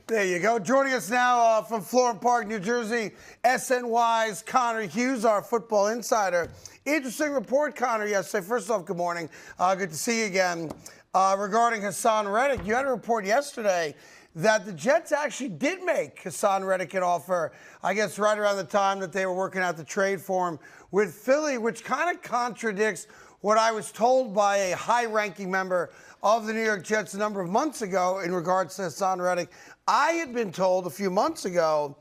There you go. Joining us now from Florham Park, New Jersey, SNY's Connor Hughes, our football insider. Interesting report, Connor, yesterday. First off, good morning. Good to see you again. Regarding Haason Reddick, you had a report yesterday that the Jets actually did make Haason Reddick an offer, I guess right around the time that they were working out the trade for him with Philly, which kind of contradicts what I was told by a high-ranking member of the New York Jets a number of months ago in regards to Haason Reddick. I had been told a few months ago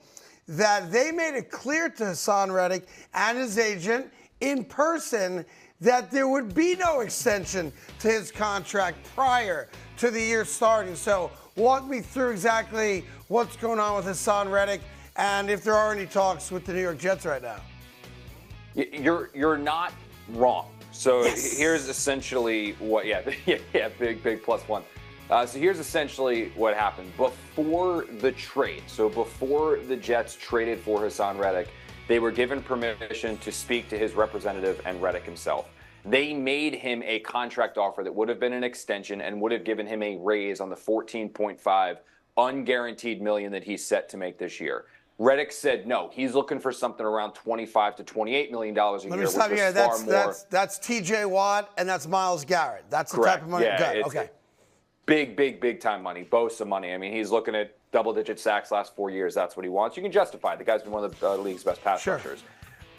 that they made it clear to Haason Reddick and his agent in person that there would be no extension to his contract prior to the year starting. So walk me through exactly what's going on with Haason Reddick and if there are any talks with the New York Jets right now. You're not wrong. So yes. Here's essentially what, big plus one. So here's essentially what happened. Before the trade, so before the Jets traded for Haason Reddick, they were given permission to speak to his representative and Reddick himself. They made him a contract offer that would have been an extension and would have given him a raise on the $14.5 unguaranteed million that he's set to make this year. Reddick said no. He's looking for something around $25 to $28 million a year. Let me stop you here. That's T.J. Watt and that's Myles Garrett. That's the Correct. type of money. Yeah, good. Okay. Big time money. Bosa money. I mean, he's looking at double-digit sacks last 4 years. That's what he wants. You can justify it. The guy's been one of the league's best pass rushers.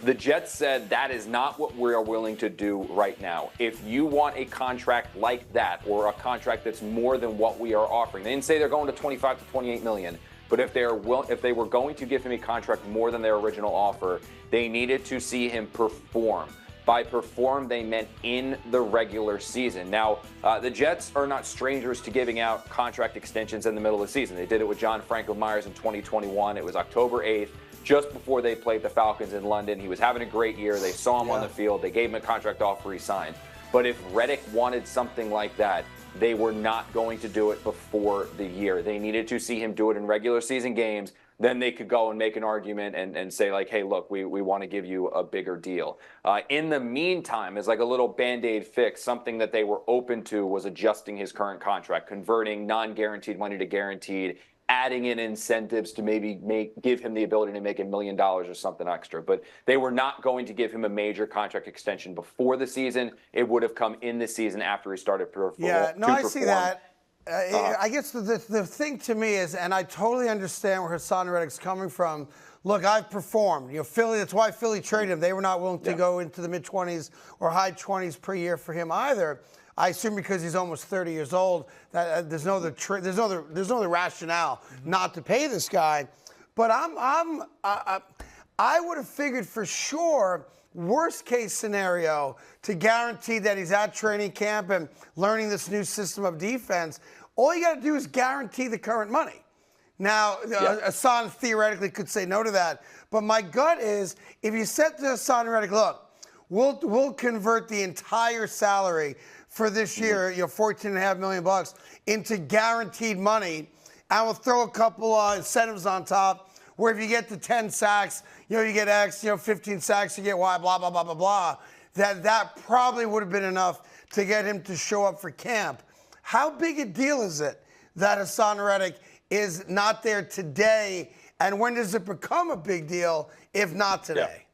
The Jets said that is not what we are willing to do right now. If you want a contract like that or a contract that's more than what we are offering, they didn't say they're going to 25 to 28 million. But if they were going to give him a contract more than their original offer, they needed to see him perform. By perform, they meant in the regular season. Now, the Jets are not strangers to giving out contract extensions in the middle of the season. They did it with John Franklin Myers in 2021. It was October 8th, just before they played the Falcons in London. He was having a great year. They saw him on the field. They gave him a contract offer. He signed. But if Reddick wanted something like that, they were not going to do it before the year. They needed to see him do it in regular season games. Then they could go and make an argument and say, like, hey, look, we want to give you a bigger deal. In the meantime, as like a little Band-Aid fix, something that they were open to was adjusting his current contract, converting non-guaranteed money to guaranteed, adding in incentives to maybe give him the ability to make $1 million or something extra. But they were not going to give him a major contract extension before the season. It would have come in the season after he started to perform. Yeah, no, I see that. I guess the thing to me is, and I totally understand where Haason Reddick's coming from. Look, I've performed. You know, Philly, that's why Philly traded him. They were not willing to go into the mid-20s or high 20s per year for him either. I assume because he's almost 30 years old, that there's no other rationale not to pay this guy. But I would have figured for sure, worst case scenario, to guarantee that he's at training camp and learning this new system of defense. All you got to do is guarantee the current money. Now, Haason theoretically could say no to that, but my gut is if you said to Haason Reddick, look, we'll convert the entire salary for this year, $14.5 million into guaranteed money, and we'll throw a couple incentives on top, where if you get to 10 sacks, you get X, 15 sacks, you get Y, blah, blah, blah, blah, blah. That probably would have been enough to get him to show up for camp. How big a deal is it that Haason Reddick is not there today, and when does it become a big deal if not today?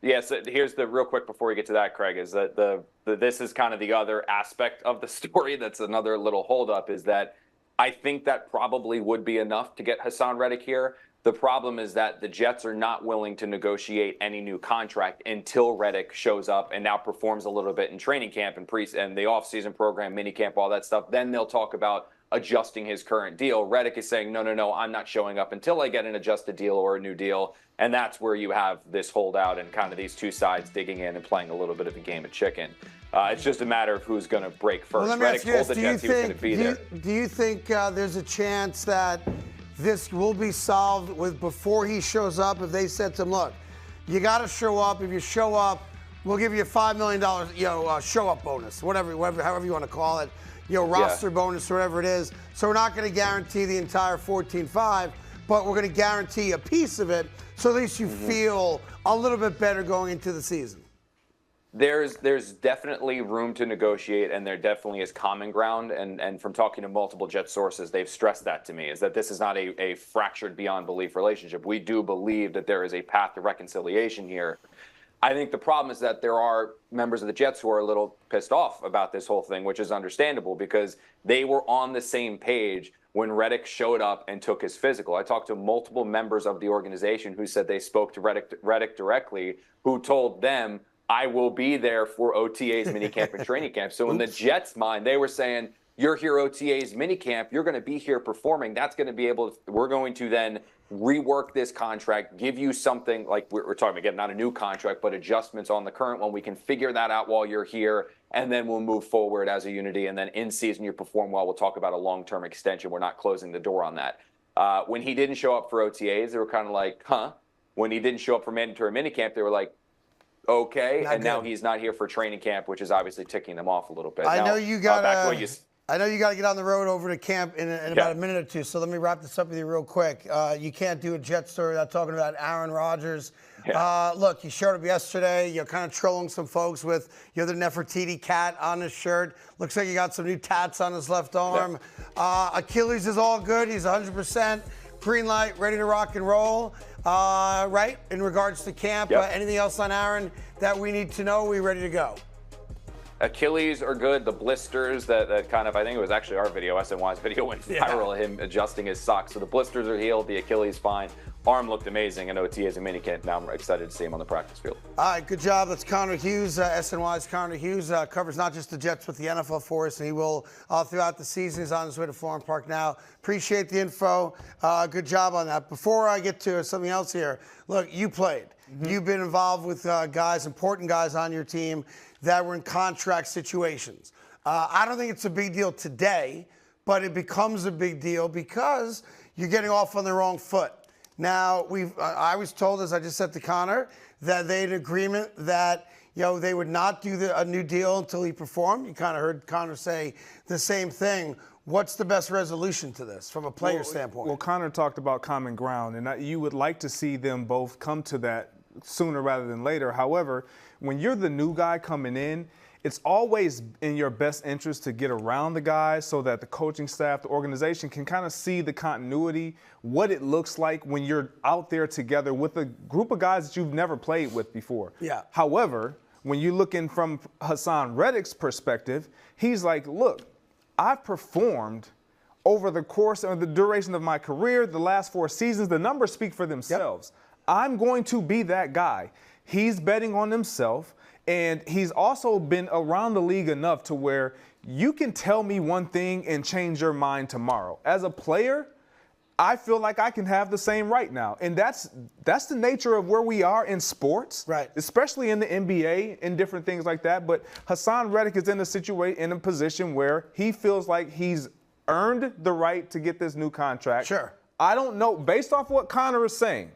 Yeah, so here's the real quick before we get to that, Craig, is that this is kind of the other aspect of the story that's another little holdup, is that I think that probably would be enough to get Haason Reddick here. The problem is that the Jets are not willing to negotiate any new contract until Reddick shows up and now performs a little bit in training camp and the offseason program, minicamp, all that stuff. Then they'll talk about adjusting his current deal. Reddick is saying, no, I'm not showing up until I get an adjusted deal or a new deal. And that's where you have this holdout and kind of these two sides digging in and playing a little bit of a game of chicken. It's just a matter of who's going to break first. Well, Reddick told the Jets he was going to be there. Do you think there's a chance that this will be solved before he shows up? If they said to him, look, you got to show up. If you show up, we'll give you a $5 million show-up bonus, however you want to call it, roster bonus or whatever it is. So we're not going to guarantee the entire 14.5, but we're going to guarantee a piece of it, so at least you feel a little bit better going into the season. There's definitely room to negotiate, and there definitely is common ground. And from talking to multiple Jet sources, they've stressed that to me, is that this is not a fractured beyond belief relationship. We do believe that there is a path to reconciliation here. I think the problem is that there are members of the Jets who are a little pissed off about this whole thing, which is understandable because they were on the same page when Reddick showed up and took his physical. I talked to multiple members of the organization who said they spoke to Reddick directly, who told them, I will be there for OTAs, minicamp, and training camp. So in the Jets' mind, they were saying, you're here OTAs, minicamp, you're going to be here performing. That's going to be able to, we're going to then rework this contract, give you something like we're talking, again, not a new contract, but adjustments on the current one. We can figure that out while you're here, and then we'll move forward as a unity. And then in season, you perform well. We'll talk about a long-term extension. We're not closing the door on that. When he didn't show up for OTAs, they were kind of like, huh? When he didn't show up for mandatory minicamp, they were like, okay. And now he's not here for training camp, which is obviously ticking them off a little bit. I know you got to get on the road over to camp in about a minute or two, so let me wrap this up with you real quick. You can't do a Jet story without talking about Aaron Rodgers. Look, you showed up yesterday. You're kind of trolling some folks with the Nefertiti cat on his shirt. Looks like you got some new tats on his left arm. Achilles is all good. He's 100%. Green light, ready to rock and roll. Right, in regards to camp. Anything else on Aaron that we need to know? Are we ready to go? Achilles are good. The blisters that kind of, I think it was actually our video, SNY's video, went viral, him adjusting his socks. So the blisters are healed. The Achilles fine. Arm looked amazing in OTAs and minicamp. Now I'm excited to see him on the practice field. All right, good job. That's Connor Hughes, SNY's Connor Hughes. Covers not just the Jets, but the NFL for us, and he will throughout the season. He's on his way to Florham Park now. Appreciate the info. Good job on that. Before I get to something else here, look, you played. You've been involved with guys, important guys on your team that were in contract situations. I don't think it's a big deal today, but it becomes a big deal because you're getting off on the wrong foot. Now, I was told, as I just said to Connor, that they had an agreement that they would not do a new deal until he performed. You kind of heard Connor say the same thing. What's the best resolution to this from a player standpoint? Well, Connor talked about common ground, and you would like to see them both come to that sooner rather than later. However, when you're the new guy coming in, it's always in your best interest to get around the guys so that the coaching staff, the organization can kind of see the continuity, what it looks like when you're out there together with a group of guys that you've never played with before. However, when you look in from Haason Reddick's perspective, he's like, look, I've performed over the course of the duration of my career, the last 4 seasons. The numbers speak for themselves. I'm going to be that guy. He's betting on himself. And he's also been around the league enough to where you can tell me one thing and change your mind tomorrow. As a player, I feel like I can have the same right now. And that's the nature of where we are in sports, especially in the NBA and different things like that. But Haason Reddick is in a position where he feels like he's earned the right to get this new contract. I don't know, based off what Connor is saying,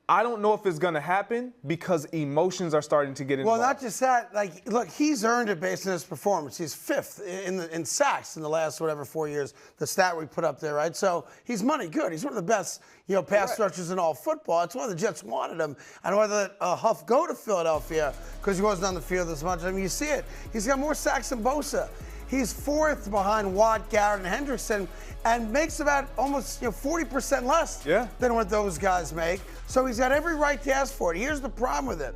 I don't know if it's going to happen because emotions are starting to get involved. Well, not just that. Like, look, he's earned it based on his performance. He's 5th in sacks in the last 4 years. The stat we put up there, right? So he's money good. He's one of the best, pass rushers in all football. That's why the Jets wanted him. I don't know whether Huff go to Philadelphia because he wasn't on the field as much. I mean, you see it. He's got more sacks than Bosa. He's 4th behind Watt, Garrett, and Hendrickson, and makes about almost 40% less than what those guys make. So he's got every right to ask for it. Here's the problem with it.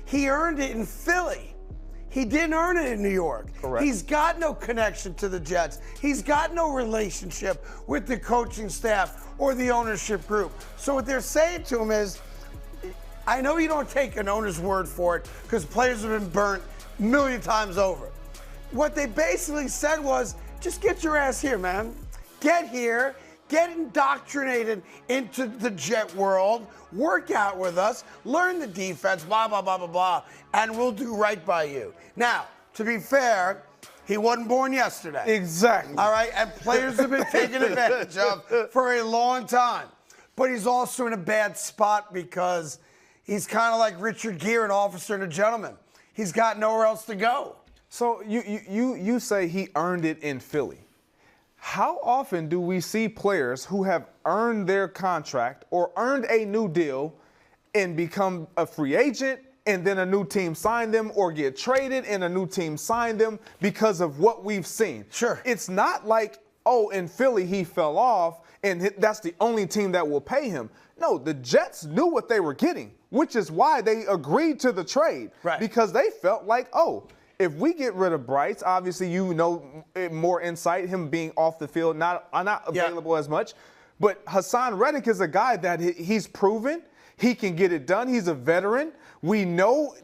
He earned it in Philly. He didn't earn it in New York. He's got no connection to the Jets. He's got no relationship with the coaching staff or the ownership group. So what they're saying to him is, I know you don't take an owner's word for it because players have been burnt a million times over. What they basically said was, just get your ass here, man. Get here, get indoctrinated into the Jet world, work out with us, learn the defense, blah, blah, blah, blah, blah, and we'll do right by you. Now, to be fair, he wasn't born yesterday. Exactly. All right, and players have been taken advantage of for a long time. But he's also in a bad spot because he's kind of like Richard Gere, an officer and a gentleman. He's got nowhere else to go. So you say he earned it in Philly. How often do we see players who have earned their contract or earned a new deal and become a free agent and then a new team sign them, or get traded and a new team sign them because of what we've seen. Sure. It's not like, oh, in Philly he fell off and that's the only team that will pay him. No, the Jets knew what they were getting, which is why they agreed to the trade. Right. Because they felt like, oh, if we get rid of Bryce, obviously you know more insight, him being off the field, not available as much. But Haason Reddick is a guy that he's proven he can get it done. He's a veteran. We know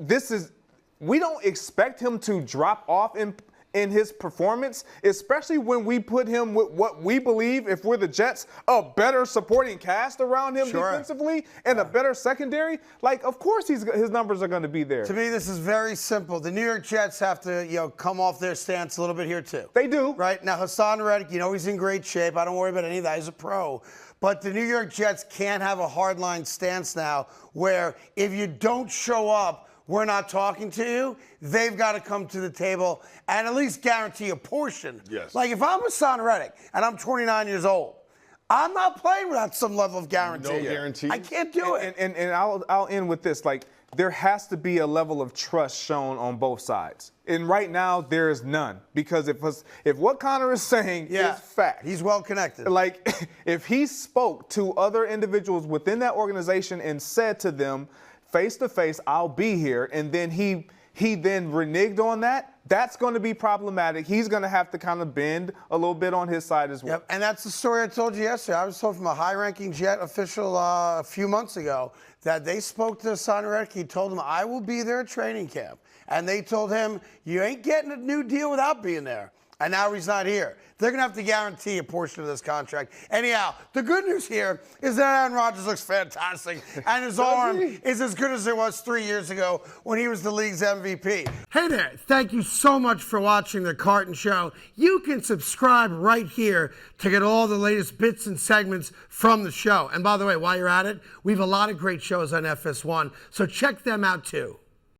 we don't expect him to drop off in his performance, especially when we put him with what we believe, if we're the Jets, a better supporting cast around him defensively and a better secondary. Like, of course his numbers are going to be there. To me, this is very simple. The New York Jets have to, come off their stance a little bit here too. They do. Right? Now, Haason Reddick, he's in great shape. I don't worry about any of that. He's a pro. But the New York Jets can't have a hardline stance now where if you don't show up, we're not talking to you. They've got to come to the table and at least guarantee a portion. Yes. Like if I'm Haason Reddick and I'm 29 years old, I'm not playing without some level of guarantee. No guarantee. I can't do it. And I'll end with this. Like, there has to be a level of trust shown on both sides. And right now, there is none. Because if what Connor is saying is fact. He's well connected. Like, if he spoke to other individuals within that organization and said to them, face to face, I'll be here, and then he then reneged on that, that's going to be problematic. He's going to have to kind of bend a little bit on his side as well. Yep, and that's the story I told you yesterday. I was told from a high-ranking Jet official a few months ago that they spoke to Haason Reddick. He told him, I will be there at training camp. And they told him, you ain't getting a new deal without being there. And now he's not here. They're going to have to guarantee a portion of this contract. Anyhow, the good news here is that Aaron Rodgers looks fantastic, and his arm is as good as it was 3 years ago when he was the league's MVP. Hey there. Thank you so much for watching The Carton Show. You can subscribe right here to get all the latest bits and segments from the show. And by the way, while you're at it, we have a lot of great shows on FS1, so check them out too.